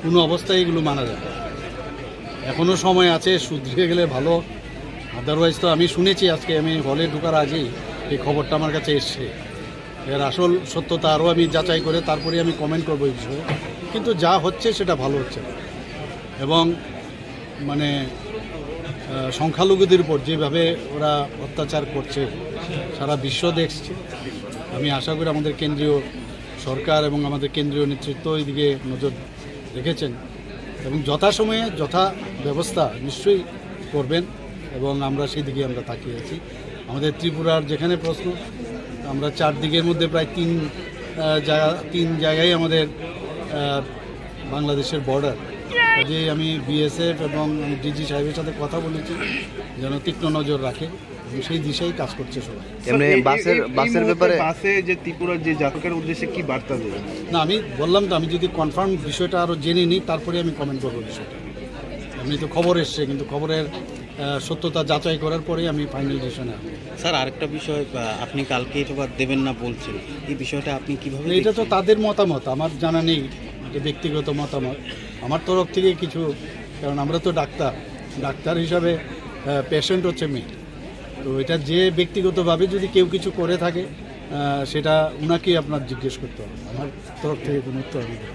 কোনো অবস্থায় এগুলো মানা যাবে। এখনও সময় আছে, শুধরে গেলে ভালো। আদারওয়াইজ তো আমি শুনেছি, আজকে আমি হলে ঢোকার আগেই এই খবরটা আমার কাছে এসছে। এর আসল সত্যতা আরও আমি যাচাই করে তারপরে আমি কমেন্ট করবো এই বিষয়ে। কিন্তু যা হচ্ছে সেটা ভালো হচ্ছে না, এবং মানে সংখ্যালঘুদের উপর যেভাবে ওরা অত্যাচার করছে সারা বিশ্ব দেখছে। আমি আশা করি আমাদের কেন্দ্রীয় সরকার এবং আমাদের কেন্দ্রীয় নেতৃত্ব এইদিকে নজর রেখেছেন এবং যথাসময়ে যথা ব্যবস্থা নিশ্চয়ই করবেন, এবং আমরা সেই দিকে আমরা তাকিয়ে আছি। আমাদের ত্রিপুরার যেখানে প্রশ্ন, আমরা 4 দিকের মধ্যে প্রায় 3 জায়গায় আমাদের বাংলাদেশের বর্ডার। যে আমি বিএসএফ এবং ডিজি সাহেবের সাথে কথা বলেছি যেন তীক্ষ্ণ নজর রাখে, এবং সেই দিশেই কাজ করছে সবাই। বাসের ব্যাপারে বাসে যে ত্রিপুরার যে যাত্রীদের উদ্দেশ্যে কি বার্তা দেবে? না, আমি বললাম তো, আমি যদি কনফার্ম বিষয়টা আরও জেনে নিই তারপরে আমি কমেন্ট করবো বিষয়টা। এমনি তো খবর এসছে, কিন্তু খবরের সত্যতা যাচাই করার পরেই আমি ফাইনাল ডিসিশনে আসবো। স্যার, আরেকটা বিষয়, আপনি কালকে এটা দেবেন না বলছেন, এই বিষয়টা আপনি কিভাবে? এটা তো তাদের মতামত, আমার জানা নেই, যে ব্যক্তিগত মতামত। আমার তরফ থেকে কিছু, কারণ আমরা তো ডাক্তার হিসাবে পেশেন্ট হচ্ছে মেয়ে, তো এটা যে ব্যক্তিগতভাবে যদি কেউ কিছু করে থাকে সেটা ওনাকেই আপনার জিজ্ঞেস করতে হবে, আমার তরফ থেকে কোনো উত্তর আমি দেব।